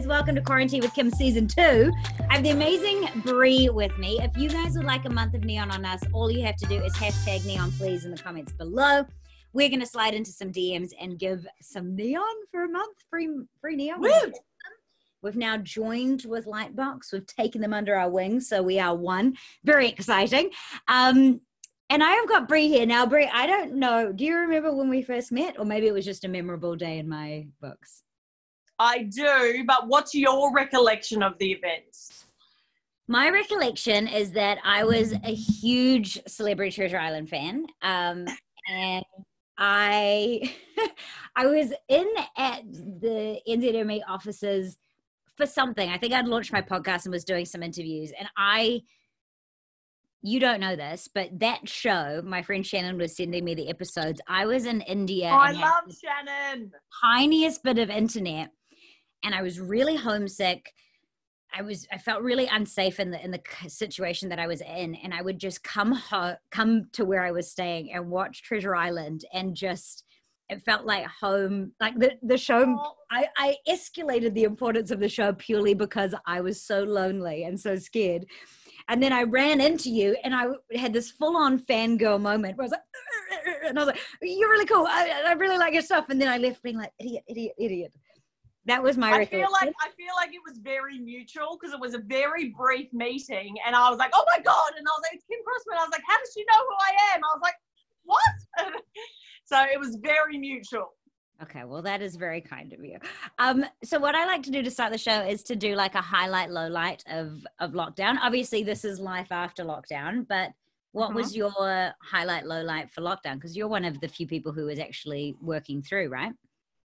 guys, welcome to Quarantine with Kim Season 2. I have the amazing Bree with me. If you guys would like a month of neon on us, all you have to do is hashtag neon please in the comments below. We're going to slide into some DMs and give some neon for a month, free neon. Woo! We've now joined with Lightbox. We've taken them under our wings, so we are one. Very exciting. And I have got Bree here. Now, Bree, I don't know, do you remember when we first met? Or maybe it was just a memorable day in my books? I do, but what's your recollection of the events? My recollection is that I was a huge Celebrity Treasure Island fan. And I was in at the NZME offices for something. I think I'd launched my podcast and was doing some interviews. And you don't know this, but that show, my friend Shannon was sending me the episodes. I was in India. Oh, I love Shannon. Tiniest bit of internet. And I was really homesick. I felt really unsafe in the situation that I was in. And I would just come to where I was staying and watch Treasure Island. And just, it felt like home. Like the show, I escalated the importance of the show purely because I was so lonely and so scared. And then I ran into you and I had this full-on fangirl moment where I was like, you're really cool. I really like your stuff. And then I left being like, idiot. That was my recollection. I feel like it was very mutual because it was a very brief meeting and I was like, oh my God. And I was like, it's Kim Crossman. I was like, how does she know who I am? I was like, what? So it was very mutual. Okay, well, that is very kind of you. So what I like to do to start the show is to do like a highlight, low light of lockdown. Obviously, this is life after lockdown, but what was your highlight, low light for lockdown? Because you're one of the few people who is actually working through, right?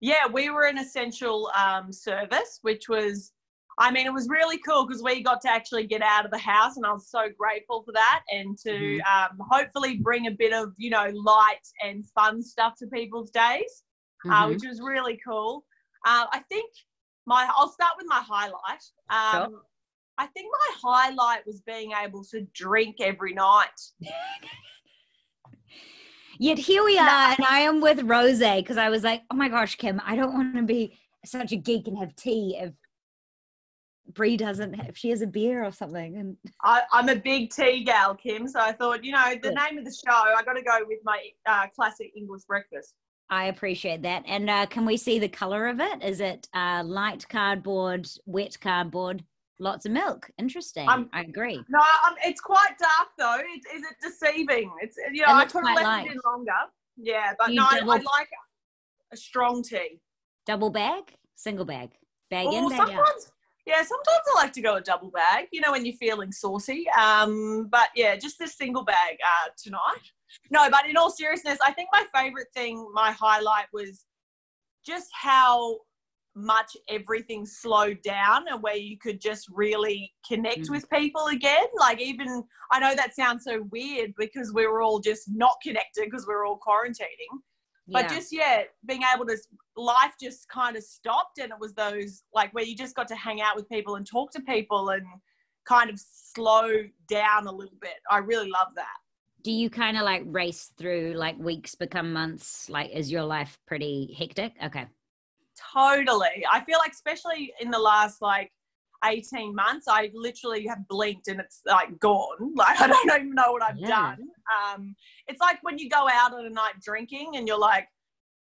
Yeah, we were an essential service, which was, I mean, it was really cool because we got to actually get out of the house and I was so grateful for that and to hopefully bring a bit of, light and fun stuff to people's days, which was really cool. I think I'll start with my highlight. Sure. I think my highlight was being able to drink every night. Yet here we are, and I am with Rose because I was like, oh my gosh, Kim, I don't want to be such a geek and have tea if Bree if she has a beer or something. And I'm a big tea gal, Kim, so I thought, the name of the show, I got to go with my classic English breakfast. I appreciate that. And can we see the color of it? Is it light cardboard, wet cardboard? Lots of milk. Interesting. I agree. No, it's quite dark though. Is it deceiving? It's I could have left it in longer. Yeah, but I like a strong tea. Double bag, single bag, bag in, bag sometimes, out. Yeah, sometimes I like to go a double bag. When you're feeling saucy. But yeah, just this single bag tonight. No, but in all seriousness, I think my favorite thing, my highlight was just how much everything slowed down and where you could just really connect with people again. Like even, I know that sounds so weird because we were all just not connected because we were all quarantining. Yeah. But just, being able to, life just kind of stopped and it was those like where you just got to hang out with people and talk to people and kind of slow down a little bit. I really love that. Do you kind of like race through like weeks become months? Like is your life pretty hectic? Okay. Totally. I feel like especially in the last like 18 months, I literally have blinked and it's like gone. Like I don't even know what I've done. It's like when you go out on a night drinking and you're like,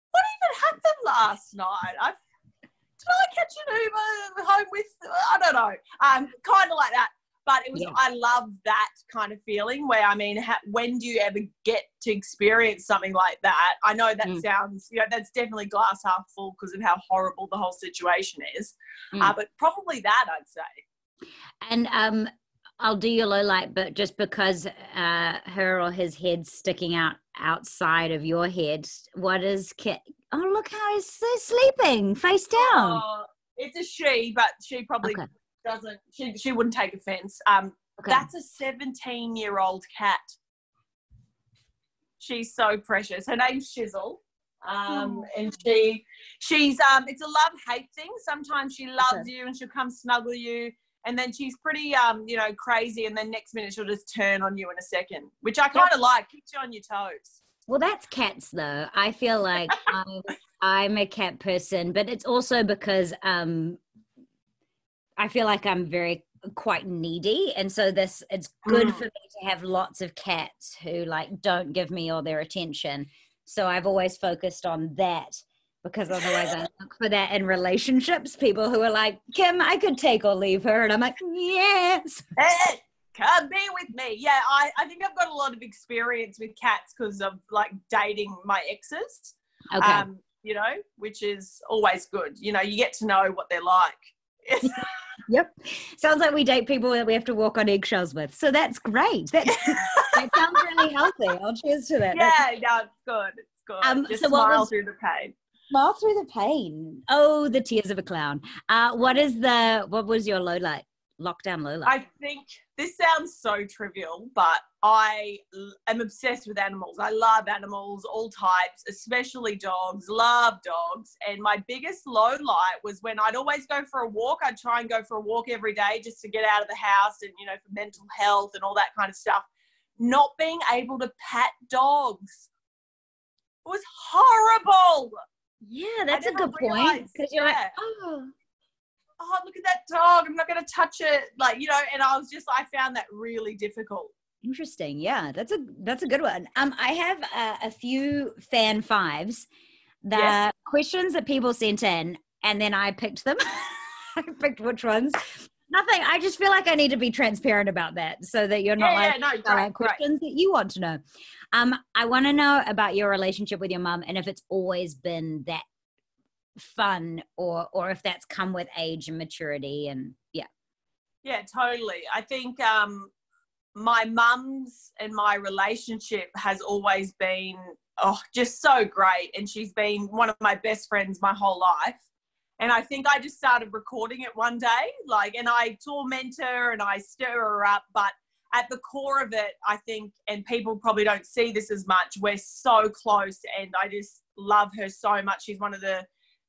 what even happened last night? Did I catch an Uber home with, I don't know. Kind of like that. But it was, I love that kind of feeling where, I mean, when do you ever get to experience something like that? I know that sounds, that's definitely glass half full because of how horrible the whole situation is. But probably that, I'd say. And I'll do your low light, but just because her or his head's sticking out outside of your head, what is oh, look how he's sleeping, face down. It's a she, but she probably... Okay. She wouldn't take offense. That's a 17-year-old cat. She's so precious. Her name's Shizzle. And she's it's a love-hate thing. Sometimes she loves you and she'll come snuggle you, and then she's pretty crazy, and then next minute she'll just turn on you in a second, which I kind of like. Keeps you on your toes. Well, that's cats though. I feel like I'm a cat person, but it's also because I feel like I'm quite needy. And so it's good for me to have lots of cats who like don't give me all their attention. So I've always focused on that, because otherwise I look for that in relationships. People who are like, Kim, I could take or leave her. And I'm like, yes. Hey, come be with me. Yeah, I think I've got a lot of experience with cats because of like dating my exes. Okay. You know, which is always good. You know, you get to know what they're like. Yep. Sounds like we date people that we have to walk on eggshells with. So that's great. That sounds really healthy. I'll cheers to that. Yeah, no, it's good. It's good. Just smile through the pain. Smile through the pain. Oh, the tears of a clown. What was your lockdown low light? I think this sounds so trivial, but I am obsessed with animals. I love animals, all types, especially dogs. Love dogs. And my biggest low light was when I'd always go for a walk. I'd try and go for a walk every day just to get out of the house and, you know, for mental health and all that kind of stuff. Not being able to pat dogs. It was horrible. Yeah, that's a good point. Because you're like, oh, look at that dog. I'm not going to touch it. Like, you know, and I found that really difficult. Interesting. Yeah, that's a good one. I have a few fan fives, questions that people sent in, and then I picked them. I picked which ones. Nothing. I just feel like I need to be transparent about that so that you're not questions that you want to know. I want to know about your relationship with your mum and if it's always been that fun or if that's come with age and maturity and Yeah, totally. I think my mum's and my relationship has always been just so great, and she's been one of my best friends my whole life. And I think I just started recording it one day, and I torment her and I stir her up, but at the core of it, I think, and people probably don't see this as much, we're so close, and I just love her so much.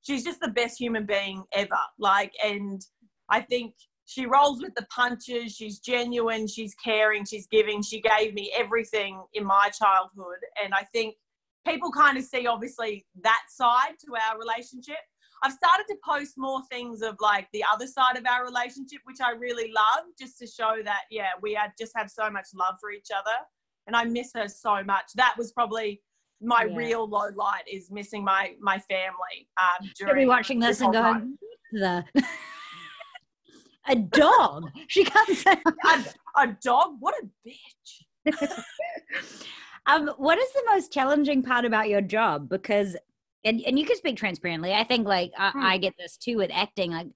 She's just the best human being ever. And I think she rolls with the punches. She's genuine. She's caring. She's giving. She gave me everything in my childhood. And I think people kind of see, obviously, that side to our relationship. I've started to post more things of the other side of our relationship, which I really love, just to show that, we just have so much love for each other. And I miss her so much. That was probably my real low light, is missing my family. You'll be watching this and going, a dog. She comes out. A dog? What a bitch. What is the most challenging part about your job? Because, and you can speak transparently. I think I get this too with acting.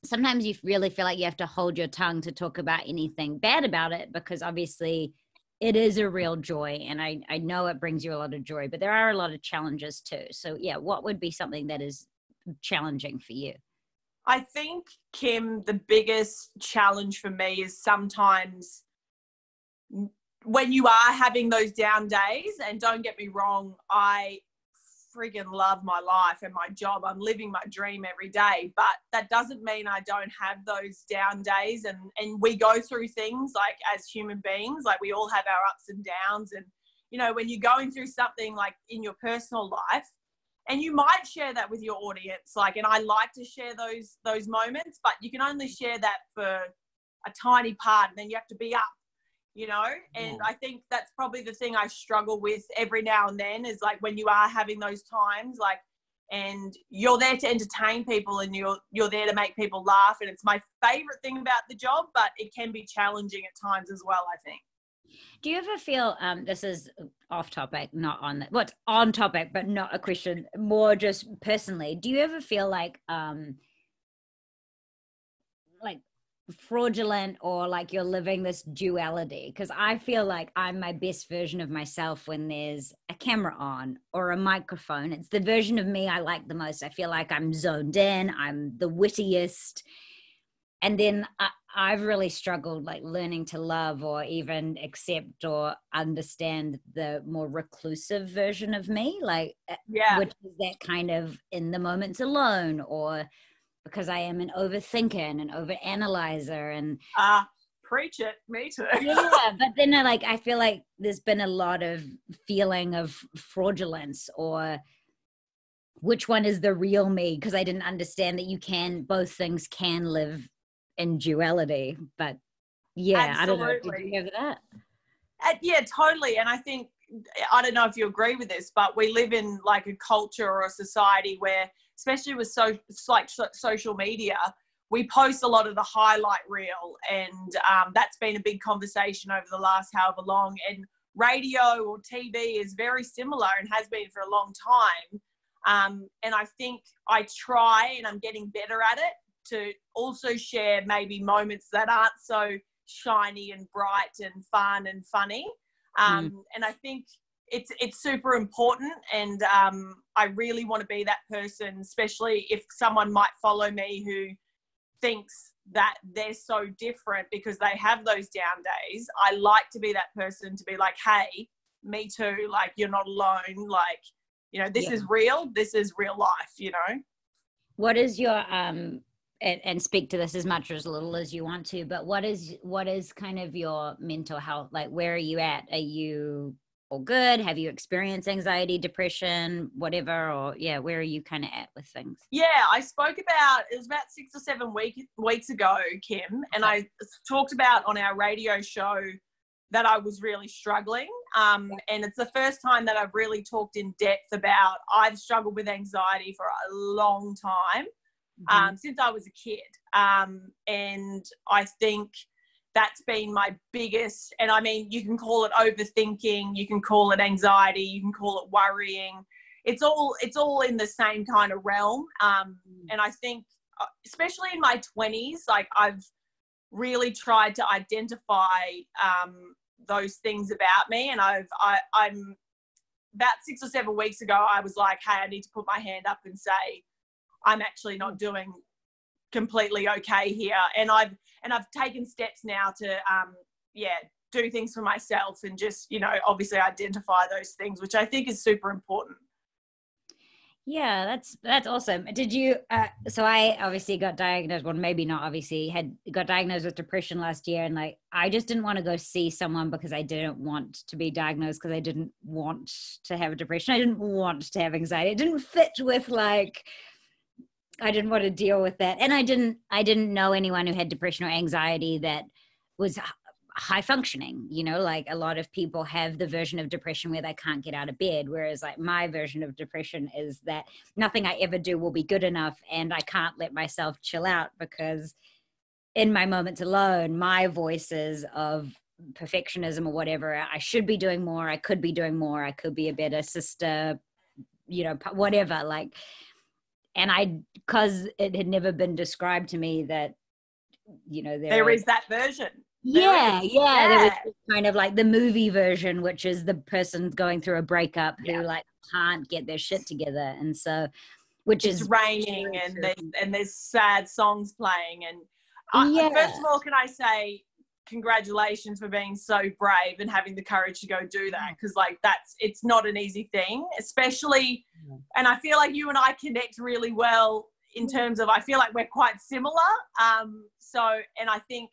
Sometimes you really feel like you have to hold your tongue to talk about anything bad about it, because obviously it is a real joy, and I know it brings you a lot of joy, but there are a lot of challenges too. So what would be something that is challenging for you? I think, Kim, the biggest challenge for me is sometimes when you are having those down days, and don't get me wrong, I friggin' love my life and my job. I'm living my dream every day, but that doesn't mean I don't have those down days, and we go through things as human beings, we all have our ups and downs. And, when you're going through something in your personal life, and you might share that with your audience, and I like to share those moments, but you can only share that for a tiny part, and then you have to be up, and I think that's probably the thing I struggle with every now and then, is when you are having those times, and you're there to entertain people, and you're there to make people laugh, and it's my favorite thing about the job, but it can be challenging at times as well, I think. Do you ever feel, this is off topic, not on, what's on topic, but not a question, more just personally, do you ever feel like fraudulent, or you're living this duality? Because I feel like I'm my best version of myself when there's a camera on or a microphone. It's the version of me I like the most. I feel like I'm zoned in, I'm the wittiest. And then I've really struggled learning to love or even accept or understand the more reclusive version of me, which is that kind of in the moments alone, or because I am an overthinker and an overanalyzer, and preach it, me too. Yeah, but then I feel like there's been a lot of feeling of fraudulence, or which one is the real me, because I didn't understand that both things can live in duality. But yeah, Absolutely. I don't know. Did you have that? Yeah, totally. And I think, I don't know if you agree with this, but we live in like a culture or a society where, especially with social media, we post a lot of the highlight reel, and that's been a big conversation over the last however long. And radio or TV is very similar and has been for a long time. And I think I try, and I'm getting better at it, to also share maybe moments that aren't so shiny and bright and fun and funny. And I think it's super important. And I really want to be that person, especially if someone might follow me who thinks that they're so different because they have those down days. I like to be that person to be like, hey, me too. Like, you're not alone. Like, you know, this is real. This is real life, you know? What is your, and speak to this as much or as little as you want to, but what is kind of your mental health? Like, where are you at? Are you all good? Have you experienced anxiety, depression, whatever? Or where are you kind of at with things? Yeah, I spoke about, it was about 6 or 7 weeks ago, Kim, and I talked about on our radio show that I was really struggling. And it's the first time that I've really talked in depth about, I've struggled with anxiety for a long time, since I was a kid. And I think that's been my biggest, and I mean, you can call it overthinking, you can call it anxiety, you can call it worrying. It's all in the same kind of realm. And I think, especially in my 20s, like, I've really tried to identify those things about me. And I'm about 6 or 7 weeks ago, I was like, hey, I need to put my hand up and say, I'm actually not doing completely okay here. And I've taken steps now to, do things for myself and just, you know, obviously identify those things, which I think is super important. Yeah, that's awesome. Did you, so I obviously got diagnosed, well, maybe not obviously, got diagnosed with depression last year. And like, I just didn't want to go see someone because I didn't want to be diagnosed, because I didn't want to have depression. I didn't want to have anxiety. It didn't fit with, like, I didn't want to deal with that. And I didn't know anyone who had depression or anxiety that was high functioning, you know, like a lot of people have the version of depression where they can't get out of bed. Whereas like my version of depression is that nothing I ever do will be good enough. And I can't let myself chill out, because in my moments alone, my voices of perfectionism or whatever, I should be doing more. I could be doing more. I could be a better sister, you know, whatever, like, and because it had never been described to me that, you know, there is that version. Yeah. There was kind of like the movie version, which is the person going through a breakup who like can't get their shit together. And so, which it's is raining and there's sad songs playing. And first of all, can I say congratulations for being so brave and having the courage to go do that, because like it's not an easy thing, especially, and I feel like you and I connect really well in terms of, I feel like we're quite similar. And I think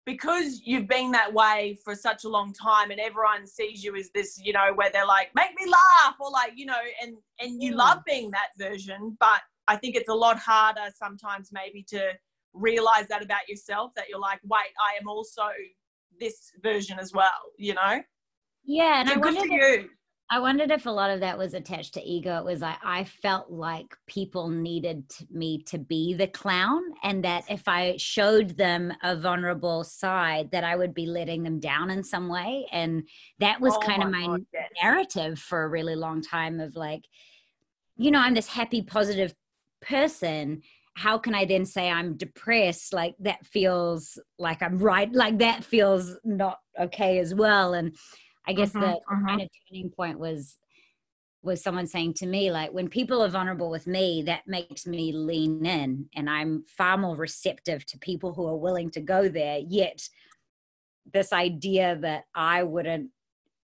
because you've been that way for such a long time and everyone sees you as this, you know, where they're like, make me laugh, or like, you know, and you love being that version, but I think it's a lot harder sometimes maybe to realize that about yourself, that you're like, wait, I am also this version as well, you know? Yeah. And so I wondered if a lot of that was attached to ego. It was like, I felt like people needed me to be the clown, and that if I showed them a vulnerable side, that I would be letting them down in some way. And that was kind of my narrative for a really long time of like, you know, I'm this happy, positive person. How can I then say I'm depressed? Like, that feels like I'm right. Like, that feels not okay as well. And I guess the kind of turning point was someone saying to me, like, when people are vulnerable with me, that makes me lean in, and I'm far more receptive to people who are willing to go there. Yet this idea that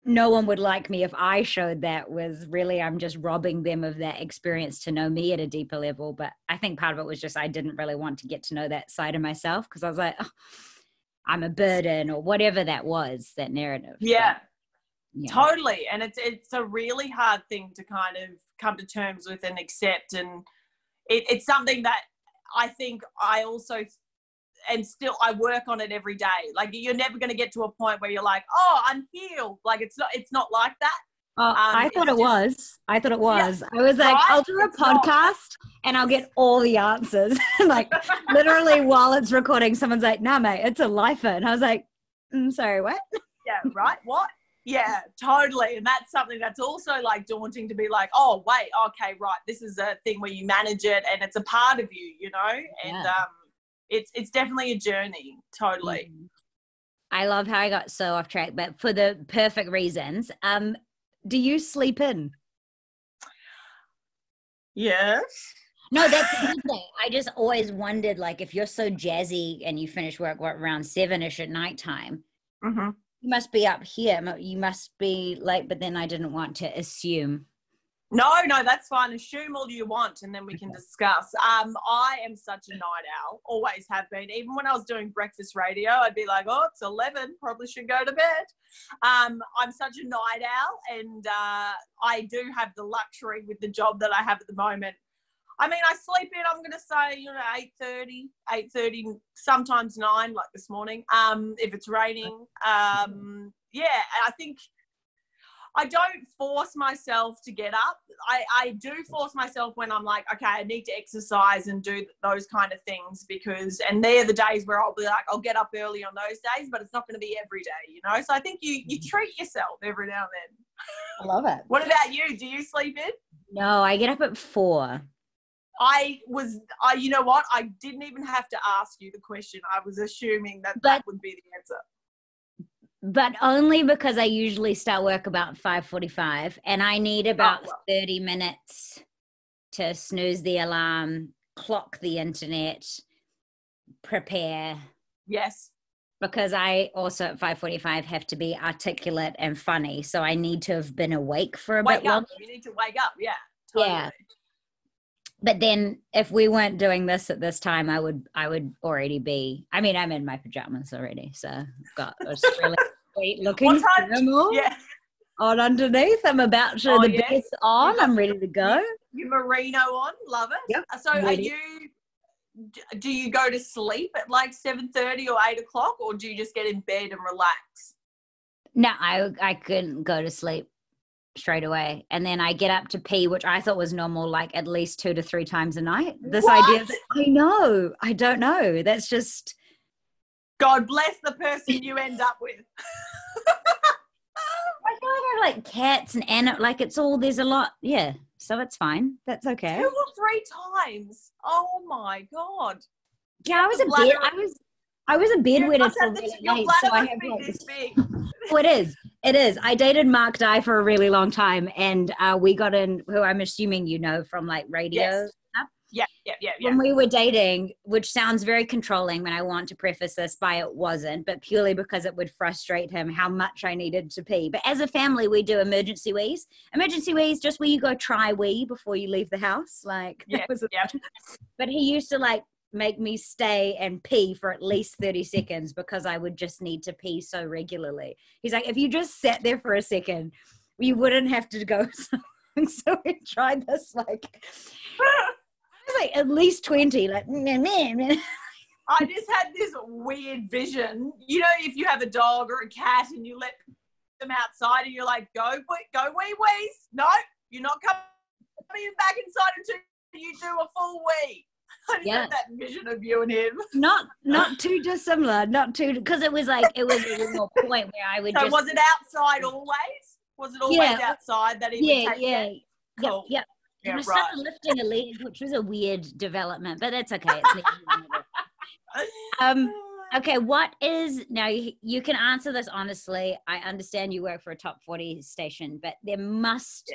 no one would like me if I showed that, was really, I'm just robbing them of that experience to know me at a deeper level. But I think part of it was just, I didn't really want to get to know that side of myself, because I was like, oh, I'm a burden, or whatever that was, that narrative. Yeah. Yeah. Totally. And it's a really hard thing to kind of come to terms with and accept. And it's something that I think I also, and still I work on it every day. Like, you're never going to get to a point where you're like, oh, I'm healed. Like, it's not like that. Oh, I thought it was. I thought it was. Yeah, I was like, right? I'll do a podcast and I'll get all the answers. Like, literally while it's recording, someone's like, nah, mate, it's a lifer. And I was like, sorry, what? Yeah, right? What? Yeah, totally. And that's something that's also like daunting to be like, oh, wait, okay, right. This is a thing where you manage it and it's a part of you, you know? And it's definitely a journey. Totally. I love how I got so off track, but for the perfect reasons. Do you sleep in? Yes. No, that's a good thing. I just always wondered, like, if you're so jazzy and you finish work around 7-ish at nighttime, you must be up here. You must be late, but then I didn't want to assume. No, that's fine. Assume all you want and then we can discuss. I am such a night owl, always have been. Even when I was doing breakfast radio, I'd be like, oh, it's 11, probably should go to bed. I'm such a night owl, and I do have the luxury with the job that I have at the moment. I mean, I sleep in, I'm going to say, 8:30, sometimes 9, like this morning, if it's raining. Yeah, I think I don't force myself to get up. I do force myself when I'm like, okay, I need to exercise and do those kind of things, and they're the days where I'll be like, I'll get up early on those days, but it's not going to be every day, So I think you treat yourself every now and then. I love it. What about you? Do you sleep in? No, I get up at 4. You know what? I didn't even have to ask you the question. I was assuming that would be the answer. But only because I usually start work about 5:45, and I need about 30 minutes to snooze the alarm, clock the internet, prepare. Yes. Because I also at 5:45 have to be articulate and funny, so I need to have been awake for a bit longer. You need to wake up, yeah. Totally. Yeah. But then if we weren't doing this at this time, I would already be, I mean, I'm in my pajamas already, so I've got a really sweet looking thermal on underneath. I'm about to, bed's on, I'm ready to go. Your merino on, love it. Yep, so do you go to sleep at like 7:30 or 8 o'clock, or do you just get in bed and relax? No, I couldn't go to sleep straight away, and then I get up to pee, which I thought was normal, like at least 2 to 3 times a night. This idea that, I don't know, that's just, God bless the person you end up with. I feel like I have like cats and like it's all, there's a lot, so it's fine, that's okay. 2 or 3 times, oh my God. Yeah, I was a bedwetter till really late, so I have like this big. Oh, it is. I dated Mark Dye for a really long time, and we got in, who I'm assuming from like radio. Yes. Stuff. Yeah. When we were dating, which sounds very controlling, and I want to preface this by it wasn't, but purely because it would frustrate him how much I needed to pee. But as a family, we do emergency wheeze. Emergency wheeze, just where you go try wee before you leave the house. Like, But he used to like make me stay and pee for at least 30 seconds because I would just need to pee so regularly. He's like, if you just sat there for a second, you wouldn't have to go so long. So we tried this like, I was like at least 20, like, I just had this weird vision. If you have a dog or a cat and you let them outside and you're like, go wee wheeze. No, you're not coming back inside until you do a full wee. I just had that vision of you and him. Not too dissimilar, because it was a real point where I would. So was it outside always? Was it always outside that he would take Cool. Yeah. And I started lifting a leg, which was a weird development, but that's okay. It's okay, what is, now you can answer this honestly. I understand you work for a top 40 station, but there must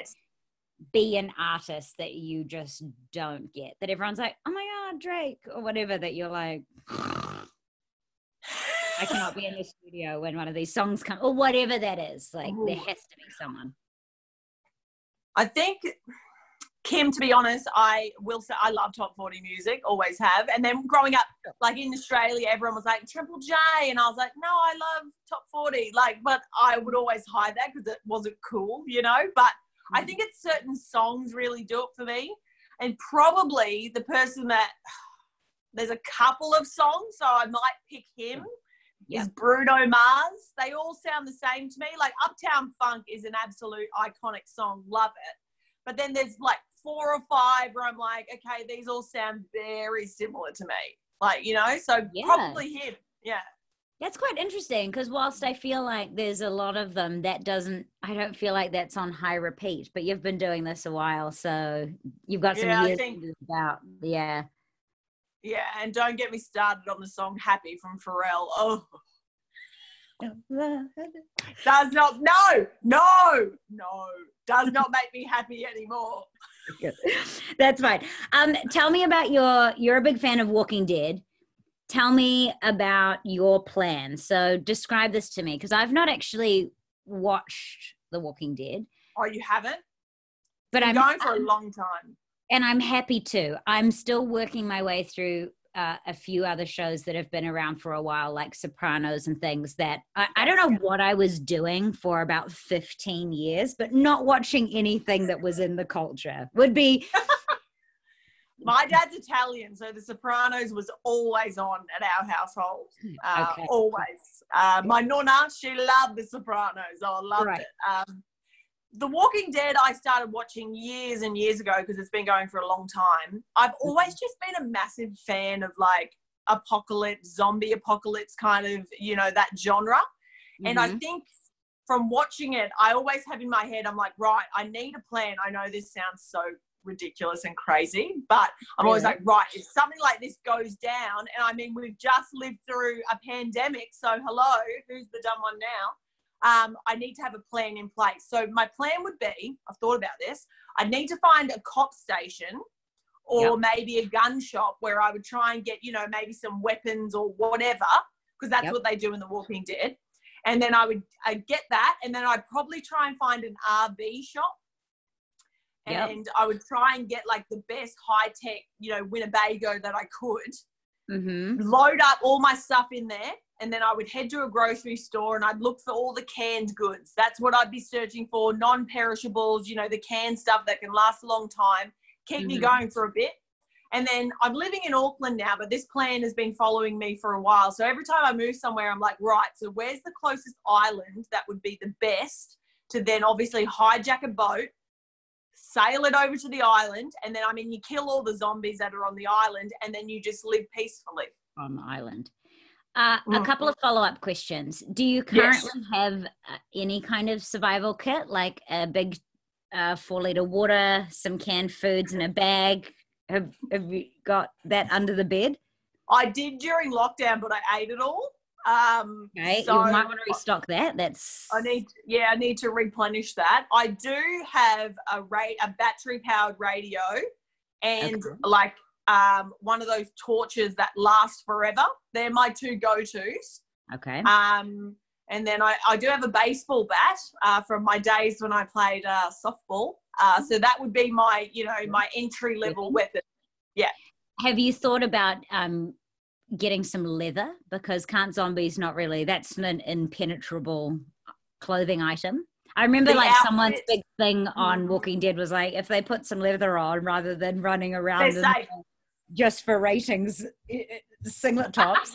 be an artist that you just don't get, that everyone's like, oh my God, Drake, or whatever, that you're like, I cannot be in the studio when one of these songs come, or whatever that is. Like, there has to be someone. I think Kim, to be honest, I will say I love top 40 music, always have. And then growing up, like in Australia, everyone was like Triple J, and I was like, no, I love top 40. Like, but I would always hide that because it wasn't cool, you know. But I think it's certain songs really do it for me, and probably the person that there's a couple of songs, so I might pick him. Is Bruno Mars. They all sound the same to me. Like Uptown Funk is an absolute iconic song. Love it. But then there's like 4 or 5 where I'm like, okay, these all sound very similar to me. Like, you know, so probably him. Yeah. That's quite interesting because whilst I feel like there's a lot of them I don't feel like that's on high repeat, but you've been doing this a while, so you've got some years to do about. Yeah. Yeah, and don't get me started on the song Happy from Pharrell. Oh. Does not make me happy anymore. That's fine. Tell me about you're a big fan of Walking Dead. Tell me about your plan. So describe this to me because I've not actually watched The Walking Dead. Oh, you haven't? But I'm going for a long time. And I'm happy to. I'm still working my way through a few other shows that have been around for a while, like Sopranos and things that I don't know what I was doing for about 15 years, but not watching anything that was in the culture would be. My dad's Italian, so The Sopranos was always on at our household. Always. My nonna, she loved The Sopranos. I loved it. The Walking Dead I started watching years and years ago because it's been going for a long time. I've always just been a massive fan of like zombie apocalypse kind of, you know, that genre. And I think from watching it, I always have in my head, I'm like, right, I need a plan. I know this sounds so ridiculous and crazy, but I'm always like, right, if something like this goes down, and I mean, we've just lived through a pandemic, so hello, who's the dumb one now? I need to have a plan in place. So my plan would be, I've thought about this, I'd need to find a cop station or maybe a gun shop where I would try and get, you know, maybe some weapons or whatever, because that's what they do in The Walking Dead. And then I'd get that, and then I'd probably try and find an RV shop. And I would try and get like the best high-tech, you know, Winnebago that I could. Load up all my stuff in there, and then I would head to a grocery store and I'd look for all the canned goods. That's what I'd be searching for, non-perishables, you know, the canned stuff that can last a long time, keep me going for a bit. And then I'm living in Auckland now, but this plan has been following me for a while. So every time I move somewhere, I'm like, right, so where's the closest island that would be the best to then obviously hijack a boat, sail it over to the island, and then, I mean, you kill all the zombies that are on the island, and then you just live peacefully. On the island. A couple of follow-up questions. Do you currently have any kind of survival kit, like a big 4-liter water, some canned foods in a bag? Have you got that under the bed? I did during lockdown, but I ate it all. Okay, so you might want to restock that. I need to replenish that. I do have a battery powered radio and one of those torches that last forever. They're my 2 go-tos. Okay. And then I do have a baseball bat from my days when I played softball. So that would be my, you know, my entry level weapon. Yeah. Have you thought about getting some leather? Because can't zombies not really, that's an impenetrable clothing item. I remember someone's big thing on Walking Dead was like, if they put some leather on rather than running around just for ratings, singlet tops.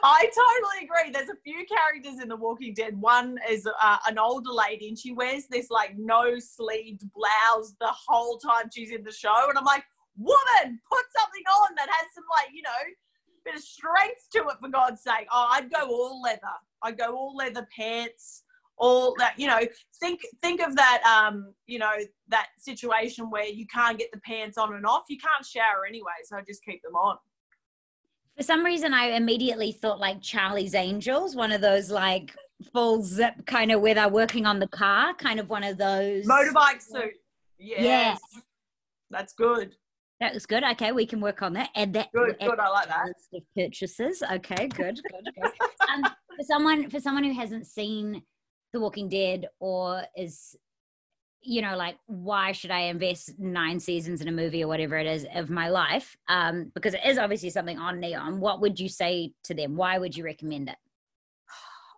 I totally agree. There's a few characters in The Walking Dead. One is an older lady, and she wears this like no-sleeved blouse the whole time she's in the show. And I'm like, woman, put something on that has some, like, you know, bit of strength to it, for God's sake. Oh, I'd go all leather. I'd go all leather pants, all that, you know. Think of that, you know, that situation where you can't get the pants on and off. You can't shower anyway, so I just keep them on. For some reason, I immediately thought like Charlie's Angels, one of those like full zip kind of where they're working on the car, kind of one of those. Motorbike suit. Yes. That's good. That was good. Okay, we can work on that. Add that. Good. I like that. List of purchases. Okay, good. For someone who hasn't seen The Walking Dead or is you know, like, why should I invest 9 seasons in a movie or whatever it is of my life? Because it is obviously something on Neon. What would you say to them? Why would you recommend it?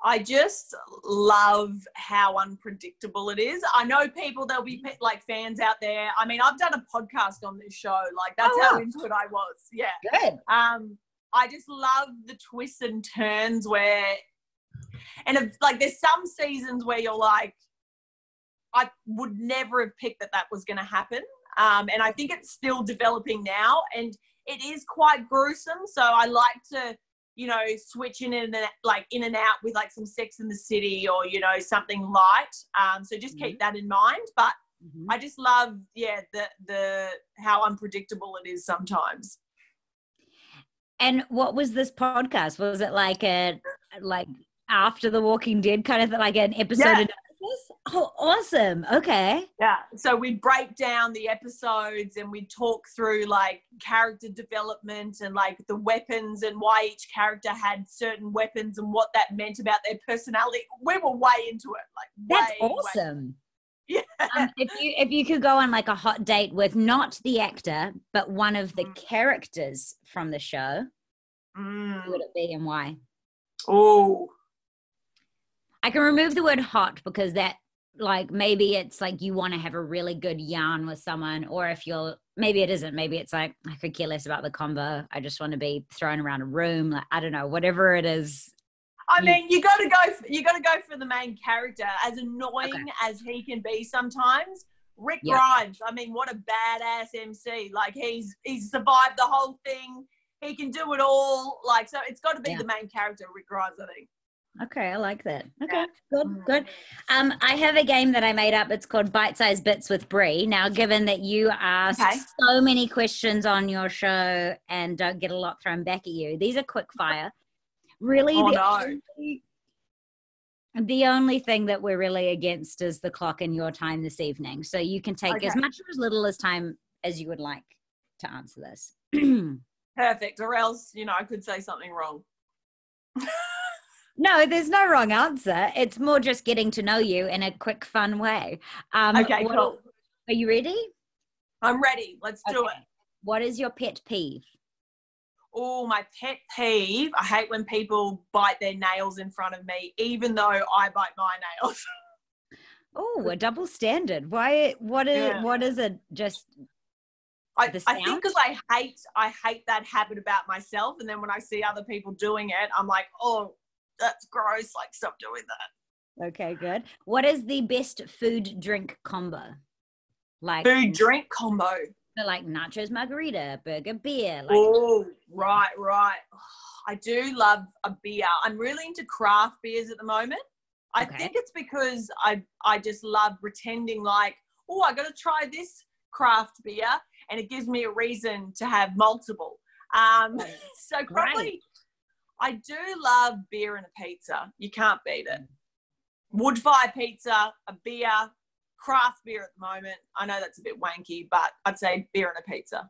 I just love how unpredictable it is. I know there'll be like fans out there. I mean, I've done a podcast on this show. Like, that's how into it I was. Yeah. Good. I just love the twists and turns like there's some seasons where you're like, I would never have picked that was going to happen. And I think it's still developing now, and it is quite gruesome. So I like to, you know, switch in and out with like some Sex in the City or, you know, something light. So just keep that in mind. But I just love, the how unpredictable it is sometimes. And what was this podcast? Was it like after The Walking Dead kind of like an episode analysis? Oh, awesome. Okay. Yeah. So we'd break down the episodes and we'd talk through like character development and like the weapons and why each character had certain weapons and what that meant about their personality. We were way into it. Like, that's awesome. Yeah. If you could go on like a hot date with not the actor, but one of the characters from the show, who would it be and why? Oh, I can remove the word hot because that, like, maybe it's like you want to have a really good yarn with someone, or maybe it isn't. Maybe it's like, I could care less about the combo. I just want to be thrown around a room. Like, I don't know, whatever it is. I mean, you got to go for the main character, as annoying as he can be sometimes. Rick Grimes, I mean, what a badass MC. Like, he's survived the whole thing. He can do it all. Like, so it's got to be the main character, Rick Grimes, I think. Okay, I like that. Okay, good. I have a game that I made up. It's called Bite Size Bits with Bree. Now, given that you ask so many questions on your show and don't get a lot thrown back at you, these are quick fire. Really, the only thing that we're really against is the clock in your time this evening. So you can take as much or as little as time as you would like to answer this. Perfect. Or else, you know, I could say something wrong. No, there's no wrong answer. It's more just getting to know you in a quick, fun way. Cool. Are you ready? I'm ready. Let's do it. What is your pet peeve? Oh, my pet peeve. I hate when people bite their nails in front of me, even though I bite my nails. Oh, a double standard. Why? What is it? Just I think because I hate that habit about myself, and then when I see other people doing it, I'm like, oh, that's gross. Like, stop doing that. Okay, good. What is the best food drink combo? Like food drink combo. So like nachos, margarita, burger, beer. Like, oh, right. I do love a beer. I'm really into craft beers at the moment. I think it's because I just love pretending like, oh, I got to try this craft beer, and it gives me a reason to have multiple. So probably I do love beer and a pizza. You can't beat it. Wood fire pizza, a beer, craft beer at the moment. I know that's a bit wanky, but I'd say beer and a pizza.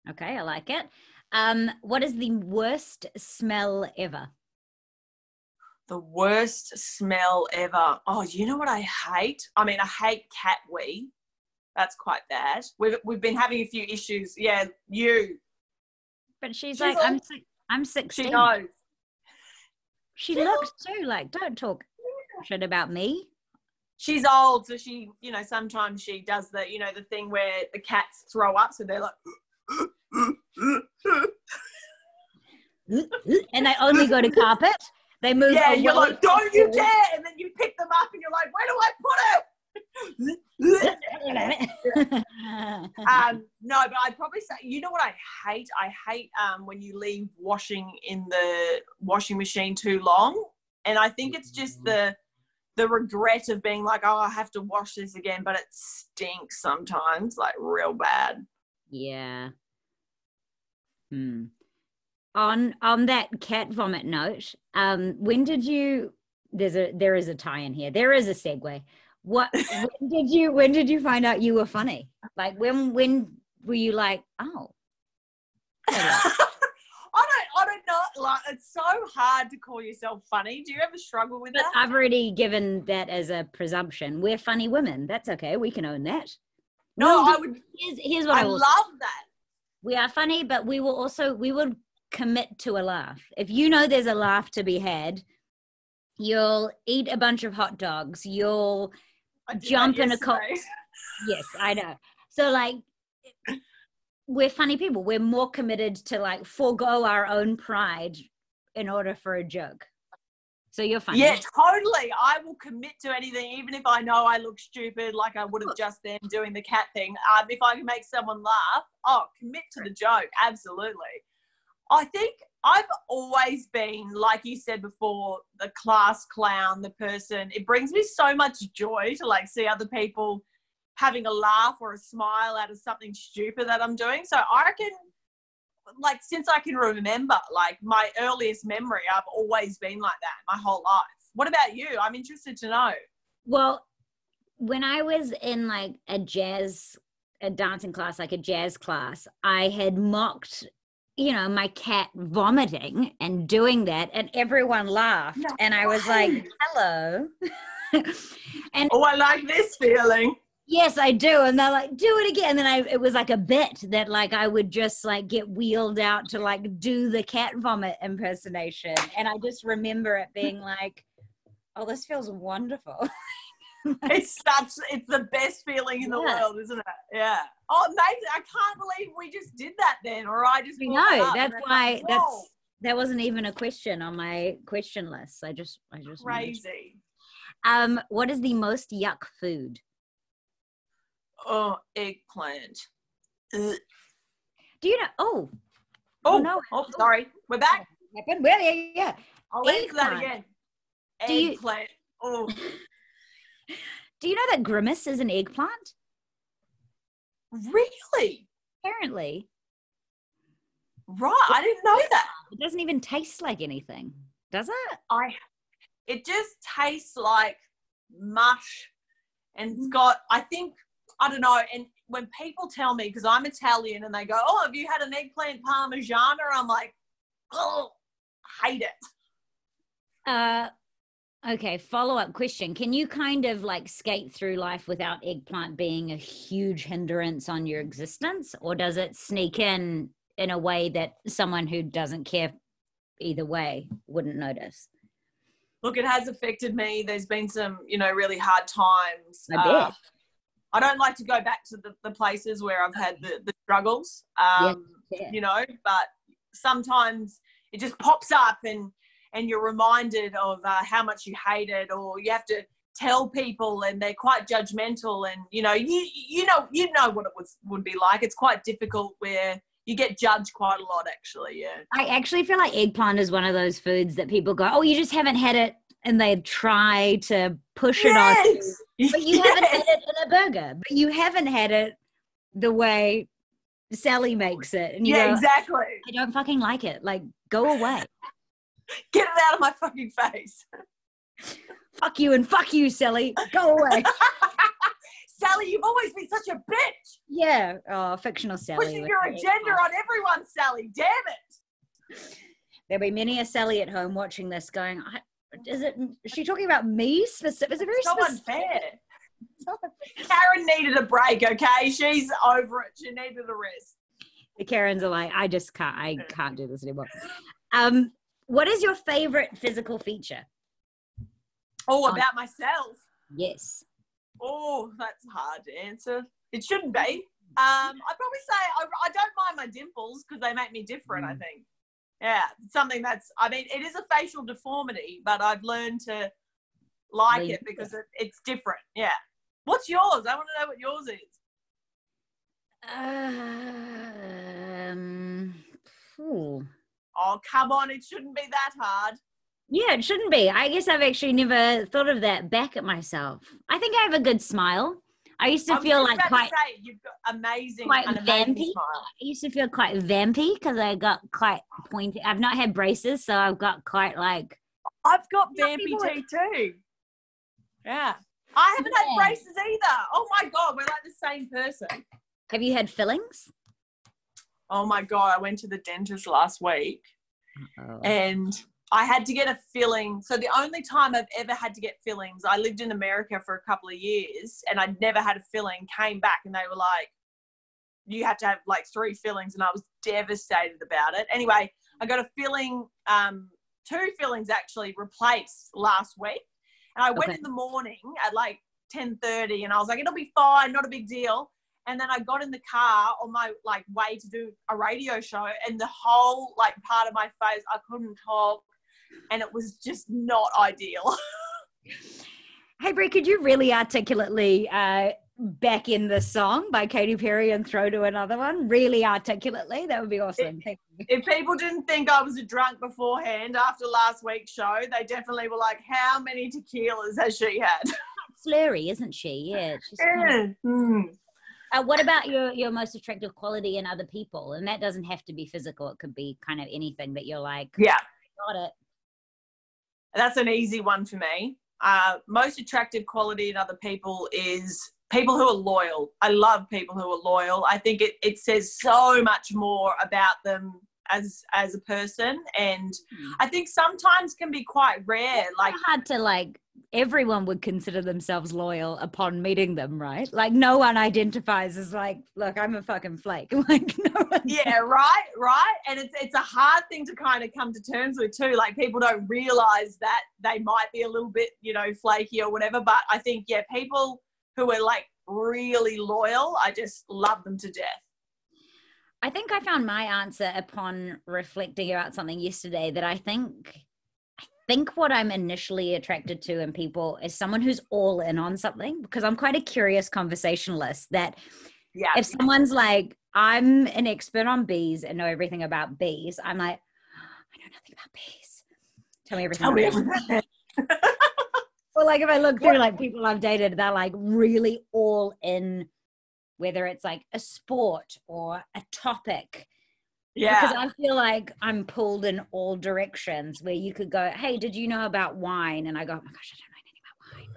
Okay, I like it. What is the worst smell ever? The worst smell ever. Oh, you know what I hate? I mean, I hate cat wee. That's quite bad. We've been having a few issues. Yeah, you. But she's like, I'm 16. She knows. She looks too. Like, don't talk shit about me. She's old, so she, you know, sometimes she does the, you know, the thing where the cats throw up, so they're like, and they only go to carpet. They move. Yeah, you're like, don't you dare! And then you pick them up, and you're like, where do I put it? No, but I'd probably say, you know what I hate? I hate when you leave washing in the washing machine too long, and I think it's just the regret of being like, oh, I have to wash this again, but it stinks sometimes, like real bad. Yeah. On that cat vomit note, when did you? There is a tie in here. There is a segue. When did you find out you were funny? Like when were you like, oh? I don't know. Like, it's so hard to call yourself funny. Do you ever struggle with But that? I've already given that as a presumption. We're funny women. That's okay. We can own that. No, I would. Here's what I I will love that. We are funny, but we will commit to a laugh. If you know there's a laugh to be had, you'll eat a bunch of hot dogs. You'll jump in a car. Yes, I know. So like, we're funny people. We're more committed to like forego our own pride in order for a joke. So you're funny. Yeah, totally. I will commit to anything, even if I know I look stupid, like I would have just then doing the cat thing. If I can make someone laugh, commit to the joke. Absolutely. I think I've always been, like you said before, the class clown, the person. It brings me so much joy to like see other people having a laugh or a smile out of something stupid that I'm doing. So I reckon, like, since I can remember, like my earliest memory, I've always been like that my whole life. What about you? I'm interested to know. Well, when I was in like a dancing class, like a jazz class, I had mocked, my cat vomiting and doing that, and everyone laughed. No. And I was like, hello. And I like this feeling. Yes, I do. And they're like, do it again. And then it was like a bit that like I would just like get wheeled out to like do the cat vomit impersonation. And I just remember it being like, oh, this feels wonderful. It's the best feeling in the world, isn't it? Yeah. Oh, amazing. I can't believe we just did that then. Or I just know. That's why that wasn't even a question on my question list. I just crazy. What is the most yuck food? Oh, eggplant. Ugh. Do you know? No. Oh, sorry. We're back. Well, yeah. I'll answer that again. Eggplant. Do you know that grimace is an eggplant? Really? Apparently. Right. I didn't know that. It doesn't even taste like anything, does it? It just tastes like mush, and it's got, I don't know, and when people tell me, because I'm Italian, and they go, oh, have you had an eggplant parmigiana? I'm like, oh, hate it. Okay, follow-up question. Can you kind of like skate through life without eggplant being a huge hindrance on your existence? Or does it sneak in a way that someone who doesn't care either way wouldn't notice? Look, it has affected me. There's been some, really hard times. I bet. I don't like to go back to the places where I've had the struggles, but sometimes it just pops up and you're reminded of how much you hate it, or you have to tell people and they're quite judgmental, and, you know what it would be like. It's quite difficult where you get judged quite a lot, actually, yeah. I actually feel like eggplant is one of those foods that people go, oh, you just haven't had it, and they try to push it on you. But you haven't had it in a burger. But you haven't had it the way Sally makes it. And you go, exactly. I don't fucking like it. Like, go away. Get it out of my fucking face. Fuck you and fuck you, Sally. Go away. Sally, you've always been such a bitch. Yeah. Oh, fictional Sally. Pushing your agenda on everyone, Sally. Damn it. There'll be many a Sally at home watching this going, is she talking about me specific? It's a very unfair. Karen needed a break, okay? She's over it. She needed a rest. The Karens are like, I can't do this anymore. What is your favorite physical feature? Oh, about myself? Yes. Oh, that's hard to answer. It shouldn't be. I'd probably say I don't mind my dimples because they make me different, I think. Yeah, something it is a facial deformity, but I've learned to like it because it's different. Yeah. What's yours? I want to know what yours is. Oh, come on. It shouldn't be that hard. Yeah, it shouldn't be. I guess I've actually never thought of that back at myself. I think I have a good smile. I used to feel like quite you've got amazing, quite vampy. I used to feel quite vampy because I got quite pointy. I've not had braces, so I've got quite like. I've got vampy teeth too. Yeah, I haven't had braces either. Oh my god, we're like the same person. Have you had fillings? Oh my god, I went to the dentist last week, Oh. And I had to get a filling. So the only time I've ever had to get fillings, I lived in America for a couple of years and I'd never had a filling, came back and they were like, you had to have like 3 fillings, and I was devastated about it. Anyway, I got a filling, 2 fillings actually replaced last week. And I went in the morning at like 10:30 and I was like, it'll be fine, not a big deal. And then I got in the car on my like way to do a radio show, and the whole like part of my face, I couldn't talk, and it was just not ideal. Hey, Bree, could you really articulately back in the song by Katy Perry and throw to another one? Really articulately? That would be awesome. Thank you. If people didn't think I was a drunk beforehand after last week's show, they definitely were like, how many tequilas has she had? Slurry, isn't she? Yeah. She's kind of... what about your most attractive quality in other people? And that doesn't have to be physical. It could be kind of anything that you're like, yeah, got it. That's an easy one for me. Most attractive quality in other people is people who are loyal. I love people who are loyal. I think it says so much more about them as a person. And I think sometimes can be quite rare. Like hard to like, everyone would consider themselves loyal upon meeting them, right? Like no one identifies as like, look, I'm a fucking flake. Like no one. Yeah, right. And it's a hard thing to kind of come to terms with too. Like people don't realize that they might be a little bit, flaky or whatever. But I think, yeah, people who are like really loyal, I just love them to death. I think I found my answer upon reflecting about something yesterday, that I think what I'm initially attracted to in people is someone who's all in on something, because I'm quite a curious conversationalist. That if someone's like, I'm an expert on bees and know everything about bees, I'm like, I know nothing about bees. Tell me everything. Well, like if I look through like people I've dated, they're like really all in, whether it's like a sport or a topic. Yeah. Because I feel like I'm pulled in all directions, where you could go, hey, did you know about wine? And I go, oh my gosh, I don't know anything about wine.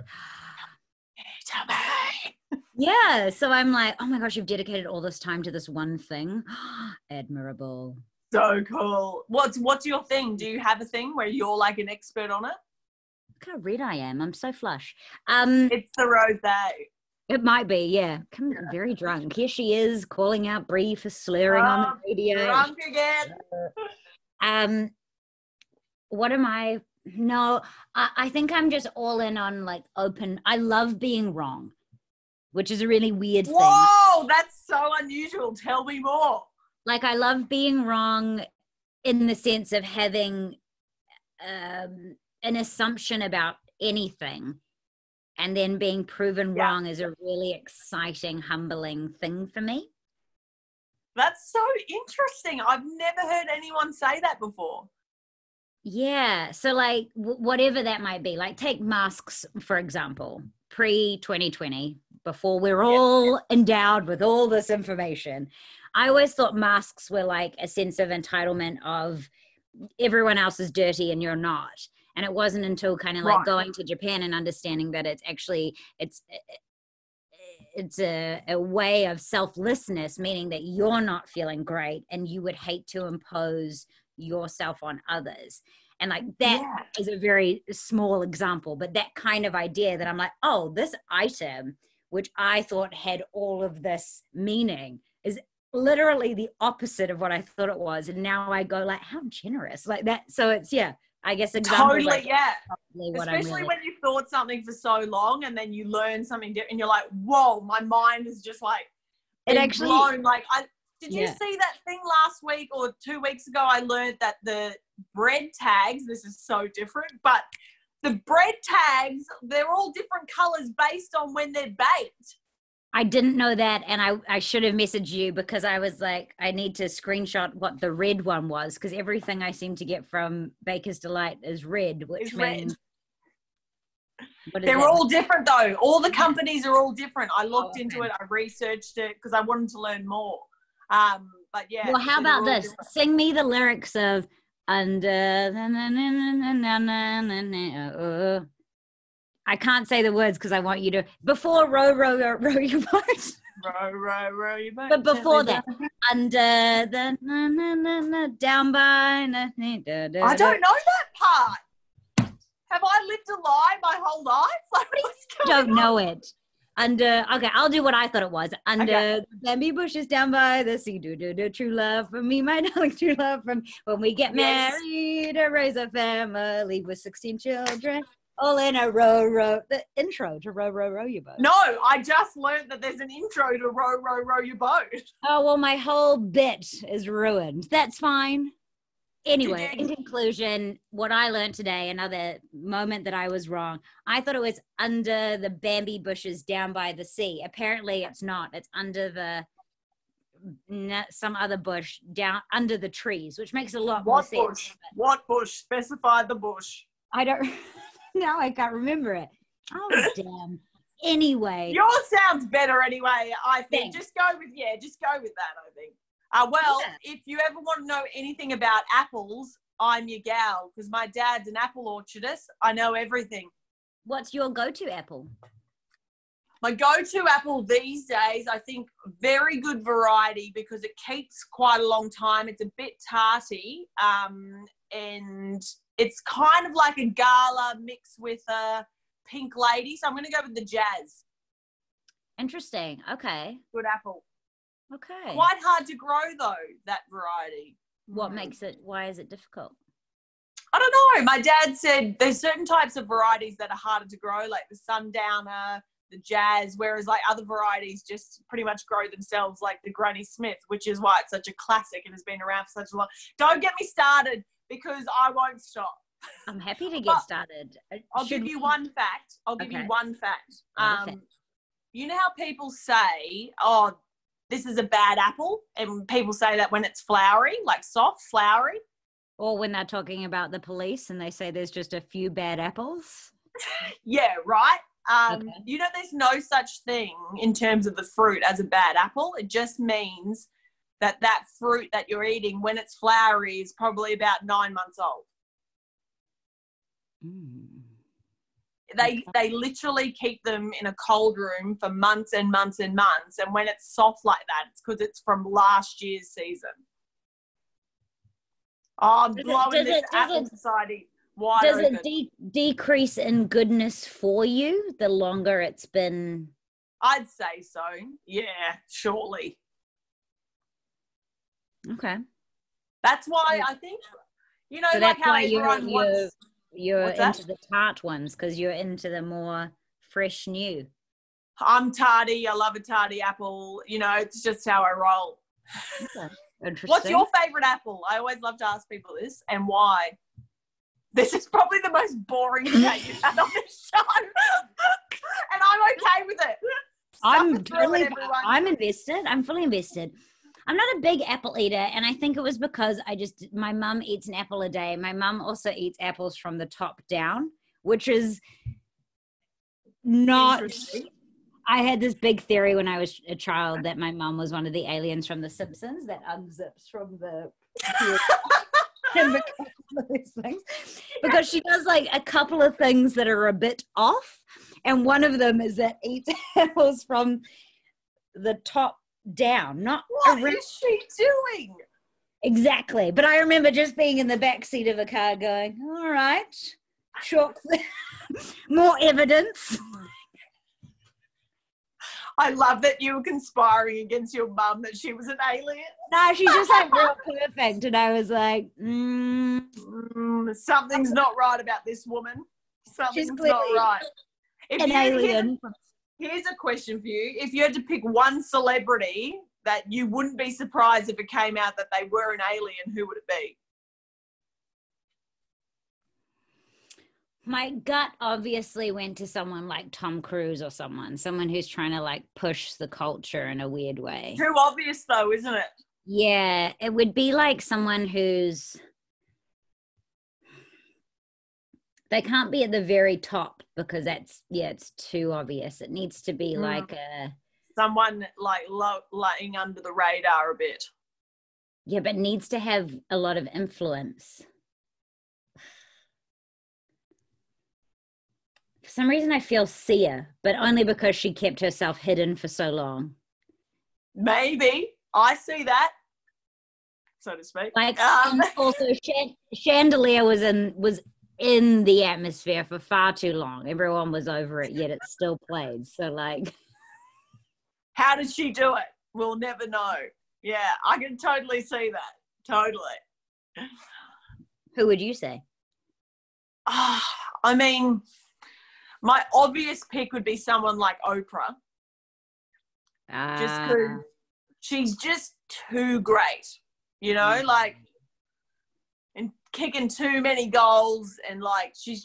Tell me. Yeah. So I'm like, oh my gosh, you've dedicated all this time to this one thing. Admirable. So cool. What's your thing? Do you have a thing where you're like an expert on it? Look how red I am. I'm so flush. It's the rosé. It might be, yeah. I'm very drunk. Here she is calling out Bree for slurring on the radio. Drunk again. What am I? No, I think I'm just all in on like open. I love being wrong, which is a really weird thing. Whoa, that's so unusual. Tell me more. Like I love being wrong in the sense of having an assumption about anything, and then being proven wrong is a really exciting, humbling thing for me. That's so interesting. I've never heard anyone say that before. Yeah. So like whatever that might be, like take masks, for example, pre-2020, before we're all endowed with all this information. I always thought masks were like a sense of entitlement of everyone else is dirty and you're not. And it wasn't until kind of like going to Japan and understanding that it's actually, it's a way of selflessness, meaning that you're not feeling great and you would hate to impose yourself on others. And like that is a very small example, but that kind of idea that I'm like, oh, this item, which I thought had all of this meaning, is literally the opposite of what I thought it was. And now I go like, how generous, like that. So it's, I guess totally, like especially when you've thought something for so long and then you learn something different and you're like, whoa, my mind is just like it actually blown. Like did you see that thing last week or 2 weeks ago? I learned that the bread tags, this is so different, but the bread tags, they're all different colors based on when they're baked. I didn't know that, and I should have messaged you, because I was like, I need to screenshot what the red one was, because everything I seem to get from Baker's Delight is red, which means... They're all different though. All the companies are all different. I looked into it, I researched it because I wanted to learn more. But yeah. Well, how about this? Different. Sing me the lyrics of under... I can't say the words because I want you to... Before row your boat. row your boat. But before that, under the down by. I don't know that part. Have I lived a lie my whole life? Like, what's going Don't know it. Under, okay, I'll do what I thought it was. Under the bamboo bushes down by the sea, do true love from me, my darling, true love from when we get married or raise a family with 16 children, all in a row. The intro to row your boat. No, I just learned that there's an intro to row your boat. Oh, well, my whole bit is ruined. That's fine. Anyway, in conclusion, what I learned today, another moment that I was wrong, I thought it was under the bamboo bushes down by the sea. Apparently it's not. It's under some other bush down under the trees, which makes a lot more sense. What bush? Specify the bush. I don't, now I can't remember it. Oh, damn. Anyway. Yours sounds better anyway, I think. Thanks. Just go with that, I think. If you ever want to know anything about apples, I'm your gal, because my dad's an apple orchardist. I know everything. What's your go-to apple? My go-to apple these days, I think, very good variety because it keeps quite a long time. It's a bit tarty, and it's kind of like a gala mixed with a pink lady. So I'm going to go with the Jazz. Interesting. Okay. Good apple. Okay. Quite hard to grow though, that variety. What makes it, why is it difficult? I don't know. My dad said there's certain types of varieties that are harder to grow, like the Sundowner, the Jazz, whereas like other varieties just pretty much grow themselves, like the Granny Smith, which is why it's such a classic and has been around for such a long. Don't get me started because I won't stop. I'm happy to get started. I'll give you one fact. You know how people say, oh, this is a bad apple, and people say that when it's flowery, like soft, flowery. Or when they're talking about the police and they say there's just a few bad apples. Yeah, right. You know, there's no such thing in terms of the fruit as a bad apple. It just means that fruit that you're eating when it's flowery is probably about 9 months old. They literally keep them in a cold room for months and months and months. And when it's soft like that, it's because it's from last year's season. Oh, I'm blowing this apple society wide open. Does it decrease in goodness for you the longer it's been? I'd say so. Yeah, surely. Okay. That's why I think, you know, so like how everyone wants... You're into the tart ones because you're into the more fresh new. I'm tarty. I love a tarty apple. You know, it's just how I roll. Okay. Interesting. What's your favorite apple? I always love to ask people this, and why. This is probably the most boring chat you've had on this show. And I'm okay with it. I'm invested. I'm fully invested. I'm not a big apple eater, and I think it was because my mum eats an apple a day. My mum also eats apples from the top down, which is not... I had this big theory when I was a child that my mum was one of the aliens from The Simpsons that unzips from the... those things, because she does like a couple of things that are a bit off, and one of them is that eats apples from the top down. Not what is she doing? Exactly. But I remember just being in the back seat of a car going, all right, sure. More evidence. I love that you were conspiring against your mum that she was an alien. No, she's just like real perfect. And I was like, something's not right about this woman. Something's not right. An alien. Here's a question for you. If you had to pick one celebrity that you wouldn't be surprised if it came out that they were an alien, who would it be? My gut obviously went to someone like Tom Cruise or someone who's trying to like push the culture in a weird way. Too obvious though, isn't it? Yeah, it would be like someone who's... They can't be at the very top because it's too obvious. It needs to be like someone like lying under the radar a bit. Yeah, but needs to have a lot of influence. For some reason I feel Sia, but only because she kept herself hidden for so long. Maybe. I see that, so to speak. Like, and also Chandelier was in the atmosphere for far too long. Everyone was over it, yet it still played. So, like, how did she do it? We'll never know. Yeah, I can totally see that. Totally. Who would you say? I mean, my obvious pick would be someone like Oprah. Just because she's just too great, you know, like, and kicking too many goals, and like she's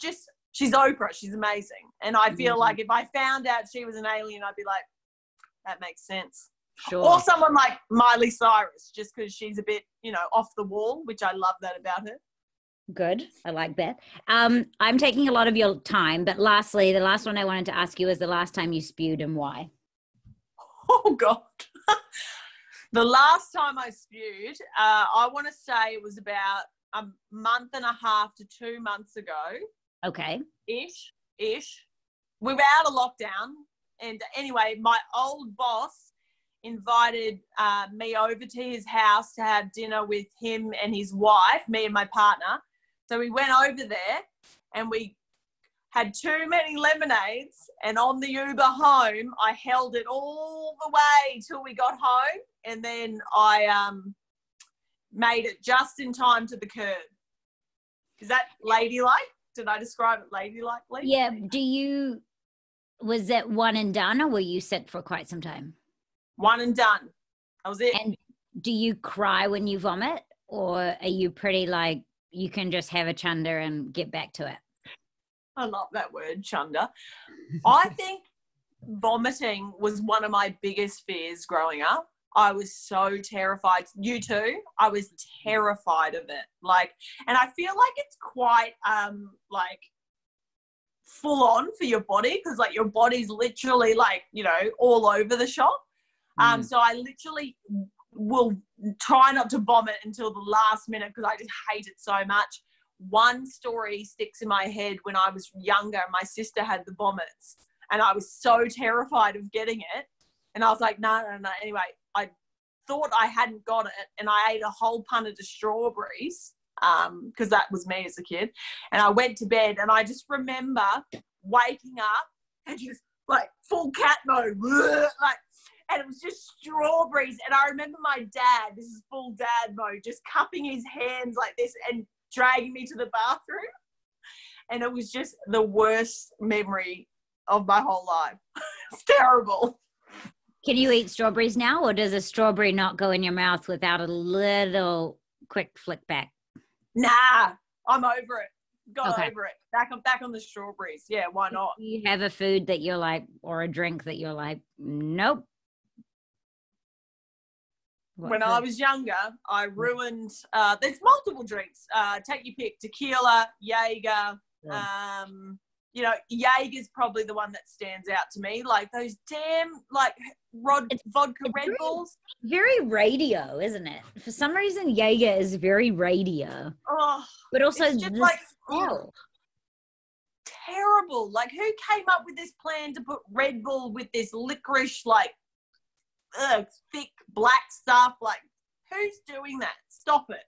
Oprah. She's amazing. And I feel like if I found out she was an alien, I'd be like, that makes sense. Sure. Or someone like Miley Cyrus, just because she's a bit, you know, off the wall, which I love that about her. Good. I like that. I'm taking a lot of your time, but lastly, the last one I wanted to ask you is the last time you spewed and why? Oh, God. The last time I spewed, I want to say it was about a month and a half to 2 months ago. Okay. Ish. We were out of lockdown. And anyway, my old boss invited me over to his house to have dinner with him and his wife, me and my partner. So we went over there and we had too many lemonades, and on the Uber home, I held it all the way till we got home, and then I made it just in time to the curb. Is that ladylike? Did I describe it ladylike? Yeah. Was that one and done, or were you sick for quite some time? One and done. That was it. And do you cry when you vomit, or are you pretty like you can just have a chunder and get back to it? I love that word, chunder. I think vomiting was one of my biggest fears growing up. I was so terrified. You too? I was terrified of it. Like, and I feel like it's quite like full on for your body, because like your body's literally like, you know, all over the shop. So I literally will try not to vomit until the last minute because I just hate it so much. One story sticks in my head. When I was younger, my sister had the vomits and I was so terrified of getting it. And I was like, no. Anyway, I thought I hadn't got it and I ate a whole punnet of strawberries because that was me as a kid. And I went to bed and I just remember waking up and just like full cat mode, like, and it was just strawberries. And I remember my dad, this is full dad mode, just cupping his hands like this and dragging me to the bathroom. And it was just the worst memory of my whole life. It's terrible. Can you eat strawberries now, or does a strawberry not go in your mouth without a little quick flick back? Nah, I'm over it. Got over it. Back on the strawberries. Yeah, why not? Do you have a food that you're like, or a drink that you're like, nope? When I was younger, I ruined, there's multiple drinks. Take your pick, tequila, Jaeger. Yeah. You know, Jaeger's probably the one that stands out to me. Like those damn, like, vodka Red Bulls. Very radio, isn't it? For some reason, Jaeger is very radio. Oh, but also it's just like, terrible. Like, who came up with this plan to put Red Bull with this licorice, like, thick black stuff? Like, who's doing that? Stop it.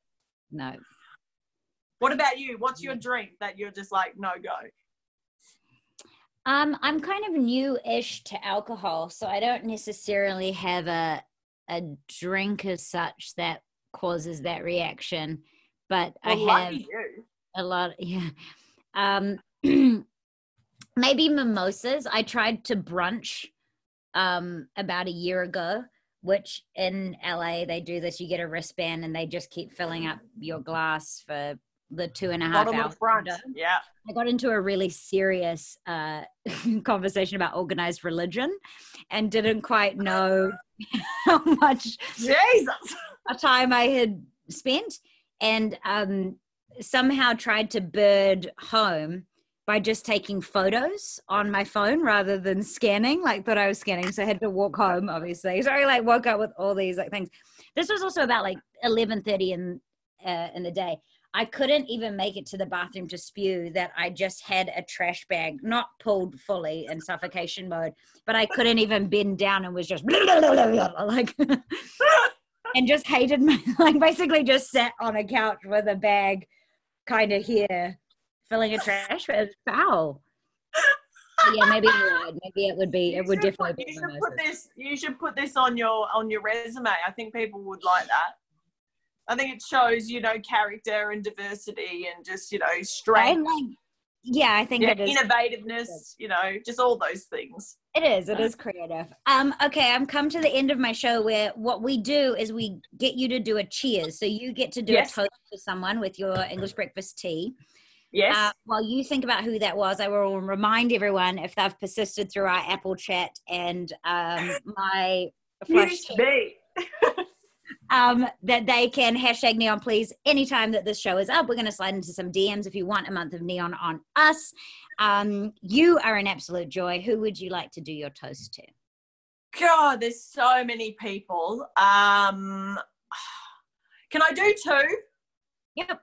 No. What about you? What's your drink that you're just like, no go? I'm kind of new-ish to alcohol, so I don't necessarily have a drink as such that causes that reaction, but well, I have a lot. Yeah. Maybe mimosas. I tried to brunch about a year ago, which in LA they do this. You get a wristband and they just keep filling up your glass for the 2.5 hours. Yeah. I got into a really serious conversation about organized religion and didn't quite know how much time I had spent, and somehow tried to bird home by just taking photos on my phone rather than scanning, like thought I was scanning. So I had to walk home, obviously. So I like woke up with all these like things. This was also about like 11:30 in the day. I couldn't even make it to the bathroom to spew that I just had a trash bag, not pulled fully in suffocation mode, but I couldn't even bend down and was just like, and just hated my, like basically just sat on a couch with a bag kind of here, filling a trash bag. It was foul. Yeah, maybe it would be. It would definitely be. You should put this on your resume. I think people would like that. I think it shows, character and diversity and just, strength. I think it is. Innovativeness, just all those things. It is creative. Okay, I'm come to the end of my show where what we do is we get you to do a cheers. So you get to do a toast to someone with your English breakfast tea. Yes. While you think about who that was, I will remind everyone, if they've persisted through our Apple chat and my flash that they can hashtag Neon Please anytime that this show is up. We're going to slide into some DMs if you want a month of Neon on us. You are an absolute joy. Who would you like to do your toast to? God, there's so many people. Can I do two? Yep.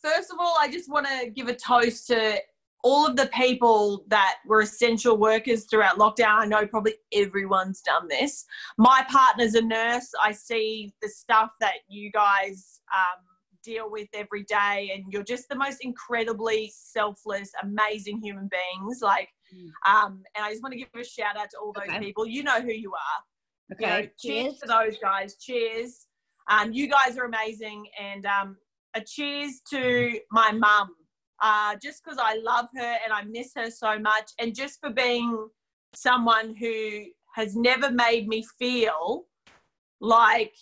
First of all, I just want to give a toast to all of the people that were essential workers throughout lockdown. I know probably everyone's done this. My partner's a nurse. I see the stuff that you guys deal with every day, and you're just the most incredibly selfless, amazing human beings. And I just want to give a shout out to all those people. You know who you are. Okay. Cheers to those guys. Cheers. You guys are amazing. And a cheers to my mum, just because I love her and I miss her so much, and just for being someone who has never made me feel like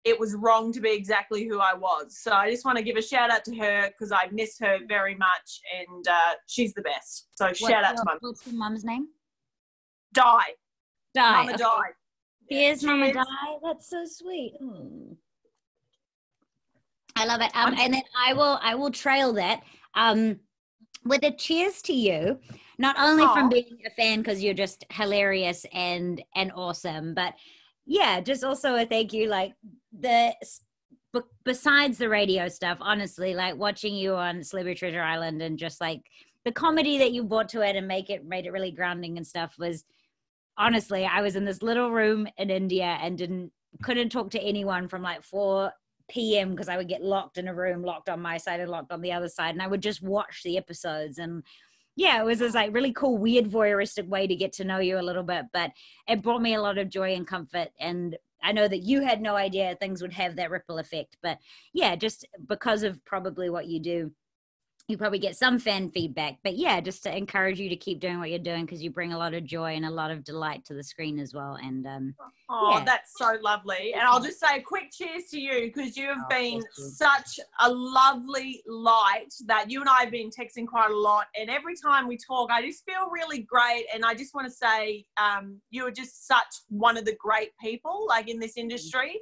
it was wrong to be exactly who I was. So I just want to give a shout out to her because I miss her very much, and she's the best. So shout out to Mum. What's your mum's name? Di. Mama Di. Cheers, Mama Di. That's so sweet. I love it. And then I will trail that with a cheers to you, not only from being a fan because you're just hilarious and awesome, but just also a thank you. Like besides the radio stuff, honestly, like watching you on Celebrity Treasure Island and just like the comedy that you brought to it and made it really grounding and stuff was, honestly, I was in this little room in India and couldn't talk to anyone from like 4 p.m. because I would get locked in a room, locked on my side and locked on the other side, and I would just watch the episodes. And it was this like really cool, weird voyeuristic way to get to know you a little bit, but it brought me a lot of joy and comfort. And I know that you had no idea things would have that ripple effect, but just because of probably what you do, you probably get some fan feedback. But just to encourage you to keep doing what you're doing, because you bring a lot of joy and a lot of delight to the screen as well. And that's so lovely. And I'll just say a quick cheers to you, because you have been such a lovely light that you and I have been texting quite a lot. And every time we talk, I just feel really great. And I just want to say you are just such one of the great people like in this industry.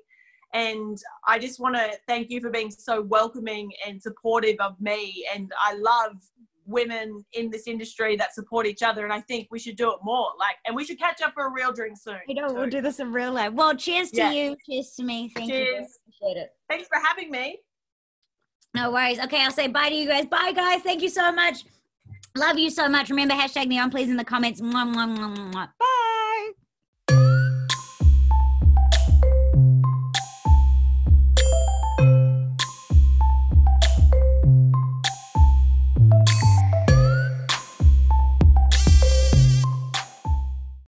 And I just want to thank you for being so welcoming and supportive of me. And I love women in this industry that support each other. And I think we should do it more. And we should catch up for a real drink soon. We'll do this in real life. Well, cheers to you. Cheers to me. Thank you. Appreciate it. Thanks for having me. No worries. Okay, I'll say bye to you guys. Bye, guys. Thank you so much. Love you so much. Remember, hashtag Neon Please in the comments. Mwah, mwah, mwah, mwah. Bye.